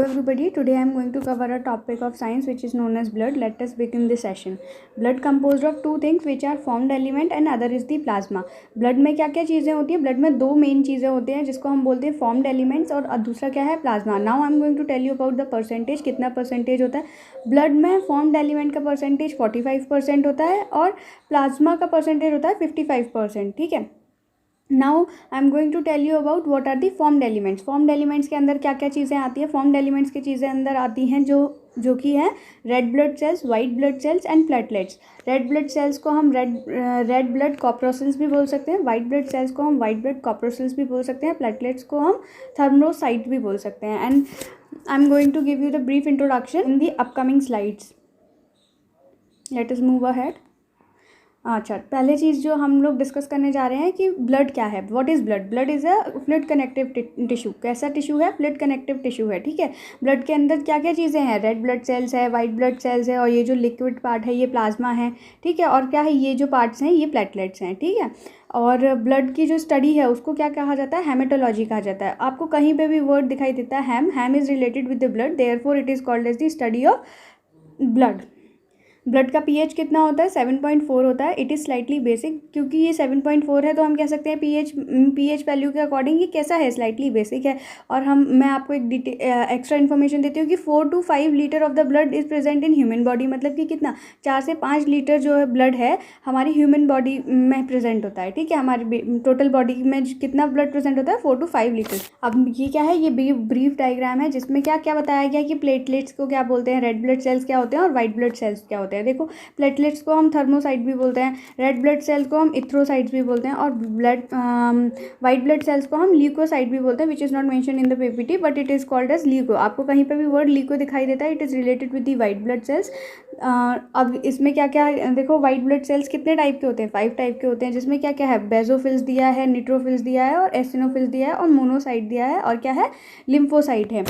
everybody, today I am going to cover a topic of science which is known as blood. Let us begin this session. Blood composed of two things which are formed element and other is the plasma. Blood में क्या क्या चीज़ें होती हैं? Blood में दो main चीज़ें होती हैं जिसको हम बोलते हैं फॉर्म्ड एलिमेंट्स और दूसरा क्या है? Plasma. Now I am going to tell you about the percentage. कितना परसेंटेज होता है ब्लड में? फॉर्म्ड एलिमेंट का परसेंटेज 45% होता है और प्लाज्मा का परसेंटेज होता है 55%. ठीक है. Now I am going to tell you about what are the formed elements. Formed elements के अंदर क्या क्या चीज़ें आती हैं? फॉर्म्ड एलिमेंट्स की चीज़ें अंदर आती हैं जो कि हैं red blood cells, white blood sales and platelets. Red blood cells को हम रेड ब्लड कॉर्पोसल्स भी बोल सकते हैं. वाइट ब्लड सेल्स को हम वाइट ब्लड कॉर्पोसल्स भी बोल सकते हैं. प्लेटलेट्स को हम थर्मोसाइट भी बोल सकते हैं. And I am going to give you the brief introduction in the upcoming slides. Let us move ahead. अच्छा, पहले चीज़ जो हम लोग डिस्कस करने जा रहे हैं कि ब्लड क्या है. What is blood? Blood is a fluid connective tissue. कैसा टिश्यू है? फ्लूइड कनेक्टिव टिश्यू है. ठीक है. ब्लड के अंदर क्या क्या चीज़ें हैं? रेड ब्लड सेल्स है, वाइट ब्लड सेल्स है और ये जो लिक्विड पार्ट है ये प्लाज्मा है. ठीक है. और क्या है? ये जो पार्ट्स हैं ये प्लेटलेट्स हैं. ठीक है. और ब्लड की जो स्टडी है उसको क्या कहा जाता है? हेमेटोलॉजी कहा जाता है. आपको कहीं पे भी वर्ड दिखाई देता है haem is related with the blood, therefore it is called as the study of blood. Blood का पीएच कितना होता है? 7.4 होता है. It is slightly basic. क्योंकि ये 7.4 है तो हम कह सकते हैं पीएच वैल्यू के अकॉर्डिंग ये कैसा है? स्लाइटली बेसिक है. और मैं आपको एक एक्स्ट्रा इन्फॉर्मेशन देती हूँ कि 4 to 5 litre of the blood is present in human body. मतलब कि कितना? 4 से 5 लीटर जो है ब्लड है हमारी ह्यूमन बॉडी में प्रेजेंट होता है. ठीक है. हमारी टोटल बॉडी में कितना ब्लड प्रेजेंट होता है? 4 to 5 लीटर. अब ये क्या है? ये ब्रीफ डायग्राम है जिसमें क्या क्या बताया गया कि प्लेटलेट्स को क्या बोलते हैं, रेड ब्लड सेल्स क्या होते हैं और वाइट ब्लड सेल्स क्या होते हैं. देखो, प्लेटलेट्स को हम थर्मोसाइट भी बोलते हैं, रेड ब्लड सेल्स को हम इथ्रोसाइट्स भी बोलते हैं और वाइट ब्लड सेल्स को हम ल्यूकोसाइट भी बोलते हैं, which is not mention in the PPT but it is called as leuco. आपको कहीं पे भी वर्ड ल्यूको दिखाई देता है, it is related with the white blood cells. अब इसमें क्या क्या देखो, वाइट ब्लड सेल्स कितने टाइप के होते हैं? 5 टाइप के होते हैं. जिसमें क्या क्या है? बेजोफिल्स दिया है, न्यूट्रोफिल्स दिया है और एसिनोफिल्स दिया है और मोनोसाइट दिया है और क्या है? लिम्फोसाइट है.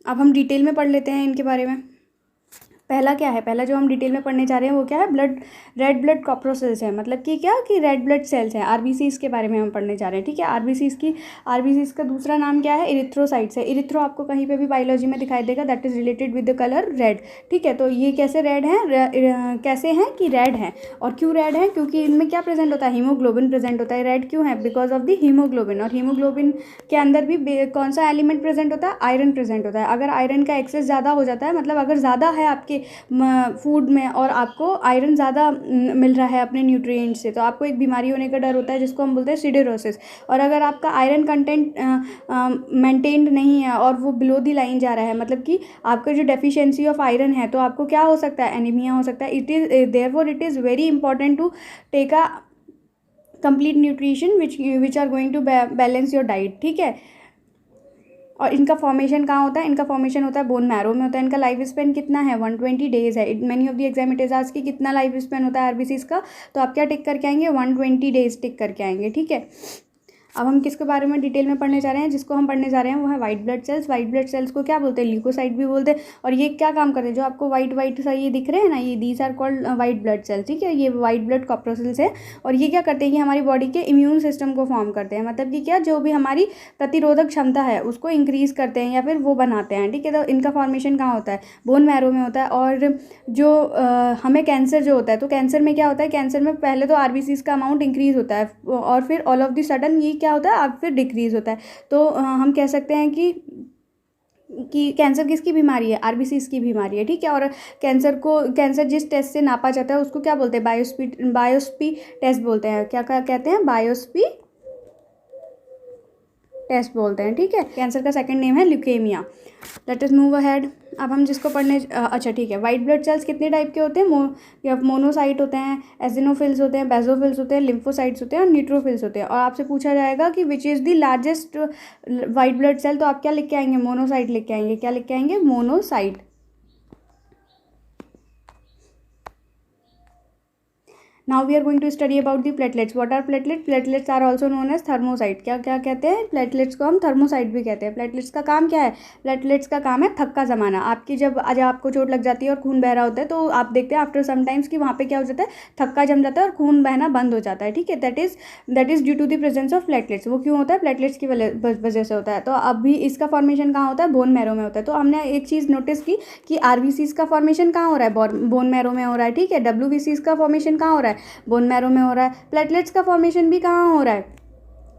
अब हम डिटेल में पढ़ लेते हैं इनके बारे में. पहला क्या है? पहला जो हम डिटेल में पढ़ने जा रहे हैं वो क्या है? रेड ब्लड कॉर्पोसल्स है. मतलब कि क्या कि रेड ब्लड सेल्स हैं. आरबीसीज के बारे में हम पढ़ने जा रहे हैं. ठीक है. आरबीसीज का दूसरा नाम क्या है? इरिथ्रोसाइट्स है. इरिथ्रो आपको कहीं पे भी बायोलॉजी में दिखाई देगा. That is related with the colour red. ठीक है. तो ये कैसे रेड हैं? कैसे हैं कि रेड हैं. और क्यों रेड हैं? क्योंकि इनमें क्या प्रेजेंट होता है? हीमोग्लोबिन प्रेजेंट होता है. रेड क्यों है? Because of the haemoglobin. और हीमोग्लोबिन के अंदर भी कौन सा एलिमेंट प्रेजेंट होता है? आयरन प्रेजेंट होता है. अगर आयरन का एक्सेस ज़्यादा हो जाता है, मतलब अगर ज़्यादा है आपके फूड में और आपको आयरन ज़्यादा मिल रहा है अपने न्यूट्रिएंट्स से, तो आपको एक बीमारी होने का डर होता है जिसको हम बोलते हैं सिडेरोसिस. और अगर आपका आयरन कंटेंट मेंटेन्ड नहीं है और वो बिलो दी लाइन जा रहा है, मतलब कि आपका जो डेफिशिएंसी ऑफ आयरन है, तो आपको क्या हो सकता है? एनीमिया हो सकता है. Therefore it is very important to take a complete nutrition which are going to balance your diet. ठीक है. और इनका फॉर्मेशन कहाँ होता है? इनका फॉर्मेशन होता है बोन मैरो में होता है. इनका लाइफ स्पेन कितना है? 120 डेज है. Many of the exam it is asked कि कितना लाइफ स्पेन होता है आरबीसीज का, तो आप क्या टिक करके आएंगे? 120 डेज टिक करके आएंगे. ठीक है. अब हम किसके बारे में डिटेल में पढ़ने जा रहे हैं? जिसको हम पढ़ने जा रहे हैं वो है white blood sales. White blood sales को क्या बोलते हैं? ल्यूकोसाइट भी बोलते हैं. और ये क्या काम करते हैं? जो आपको वाइट सा ये दिख रहे हैं ना, ये these are called white blood cells. ठीक है. ये वाइट ब्लड कॉर्पोसल्स है. और ये क्या करते हैं? ये हमारी बॉडी के इम्यून सिस्टम को फॉर्म करते हैं. मतलब कि क्या, जो भी हमारी प्रतिरोधक क्षमता है उसको इंक्रीज करते हैं या फिर वो बनाते हैं. ठीक है. तो इनका फॉर्मेशन कहाँ होता है? बोन मैरो में होता है. और जो हमें कैंसर जो होता है, तो कैंसर में क्या होता है? कैंसर में पहले तो आरबीसीज का अमाउंट इंक्रीज होता है और फिर ऑल ऑफ द सडन ये क्या होता है? अब फिर डिक्रीज होता है. तो हम कह सकते हैं कि कैंसर किसकी बीमारी है? आरबीसीज की बीमारी है. ठीक है. और कैंसर जिस टेस्ट से नापा जाता है उसको क्या बोलते हैं? बायोप्सी टेस्ट बोलते हैं. क्या कहते हैं? बायोप्सी टेस्ट बोलते हैं. ठीक है. कैंसर का सेकंड नेम है leukaemia. Late us move ahead. अब हम जिसको पढ़ने अच्छा ठीक है. वाइट ब्लड सेल्स कितने टाइप के होते हैं? मोनोसाइट होते हैं, एसिनोफिल्स होते हैं, बेजोफिल्स होते हैं, लिम्फोसाइट्स होते हैं और न्यूट्रोफिल्स होते हैं. और आपसे पूछा जाएगा कि which is the largest white blood cell, तो आप क्या लिख के आएंगे? मोनोसाइट लिख के आएंगे. क्या लिख के आएंगे? Monocyte. Now we are going to study about the platelets. What are platelet? Platelets are also known as thrombocyte. क्या क्या कहते हैं? प्लेटलेट्स को हम थर्मोसाइट भी कहते हैं. प्लेटलेट्स का काम क्या है? प्लेटलेट्स का काम है थक्का जमाना. आपकी जब आज आपको चोट लग जाती है और खून बह रहा होता है तो आप देखते हैं आफ्टर समटाइम्स कि वहाँ पे क्या हो जाता है, थक्का जम जाता है और खून बहना बंद हो जाता है. ठीक है, that is due to the presence of platelets. वो क्यों होता है? प्लेटलेट्स की वजह से होता है. तो अभी इसका फॉर्मेशन कहाँ होता है? बोन मैरो में होता है. तो हमने एक चीज़ नोटिस की कि आरबीसीज का फॉर्मेशन कहाँ हो रहा है? बोन मैरो में हो रहा है. ठीक है, डब्ल्यूबीसीज का फॉर्मेशन कहाँ हो रहा है? बोन मैरो में हो रहा है. प्लेटलेट्स का फॉर्मेशन भी कहाँ हो रहा है?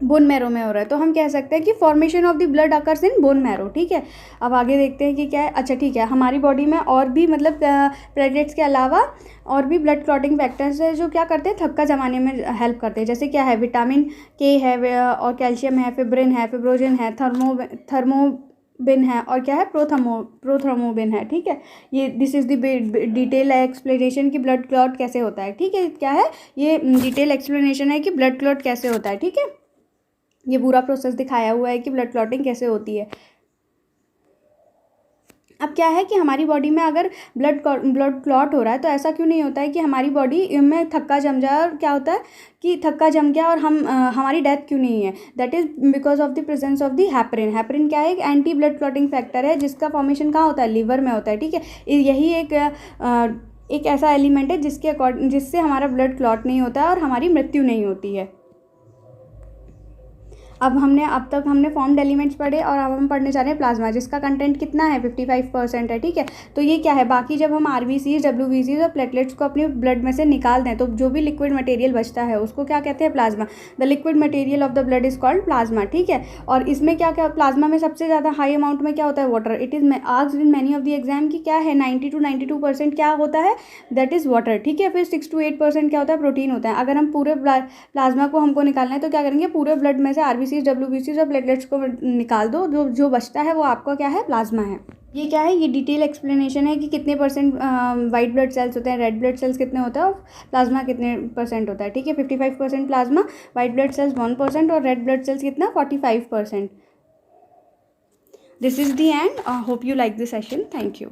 बोन मैरो में हो रहा है. तो हम कह सकते हैं कि formation of the blood occurs in bone marrow. ठीक है, अब आगे देखते हैं कि क्या है. अच्छा ठीक है, हमारी बॉडी में और भी मतलब प्लेटलेट्स के अलावा और भी ब्लड क्लॉटिंग फैक्टर्स है जो क्या करते हैं, थक्का जमाने में हेल्प करते हैं. जैसे क्या है? विटामिन के है और कैल्शियम है, फिब्रिन है, फिब्रोजिन है, थर्मोबिन है और क्या है? प्रोथर्मोबिन है. ठीक है, ये this is the detail explanation कि ब्लड क्लॉट कैसे होता है. ठीक है, क्या है ये? डिटेल एक्सप्लेनेशन है कि ब्लड क्लॉट कैसे होता है. ठीक है, ये पूरा प्रोसेस दिखाया हुआ है कि ब्लड क्लॉटिंग कैसे होती है. अब क्या है कि हमारी बॉडी में अगर ब्लड क्लॉट हो रहा है तो ऐसा क्यों नहीं होता है कि हमारी बॉडी में थक्का जम जाए और क्या होता है कि थक्का जम गया और हमारी डेथ क्यों नहीं है? That is because of the presence of the heparin. Heparin क्या है? एक एंटी ब्लड क्लॉटिंग फैक्टर है जिसका फॉर्मेशन कहाँ होता है? लीवर में होता है. ठीक है, यही एक ऐसा एलिमेंट है जिससे हमारा ब्लड क्लॉट नहीं होता है और हमारी मृत्यु नहीं होती है. अब तक हमने फॉर्म्ड एलिमेंट्स पढ़े और अब हम पढ़ने जा रहे हैं प्लाज्मा, जिसका कंटेंट कितना है? 55% है. ठीक है, तो ये क्या है? बाकी जब हम आरबीसीज, डब्ल्यूबीसीज और प्लेटलेट्स को अपने ब्लड में से निकाल दें तो जो भी लिक्विड मटेरियल बचता है उसको क्या कहते हैं? Plasma. The liquid material of the blood is called plasma. ठीक है, और इसमें क्या क्या प्लाज्मा में सबसे ज़्यादा हाई अमाउंट में क्या होता है? Water. It is asked in many of the exam की क्या है? 90 to 92% क्या होता है? That is water. ठीक है, फिर 6 to 8% क्या होता है? प्रोटीन होता है. अगर हम पूरे प्लाज्मा को हमको निकालना है तो क्या करेंगे? पूरे ब्लड में से आरबीसीज, डब्ल्यूबीसीज और प्लेटलेट्स को निकाल दो. जो बचता है वो आपका क्या है? प्लाज्मा है. ये क्या है? ये डिटेल एक्सप्लेनेशन है कि कितने परसेंट वाइट ब्लड सेल्स होते हैं, रेड ब्लड सेल्स कितने होते हैं और प्लाज्मा कितने परसेंट होता है. ठीक है, 55% प्लाज्मा, वाइट ब्लड सेल्स 1% और रेड ब्लड सेल्स कितना? 45%. This is the end. Hope you like this session. Thank you.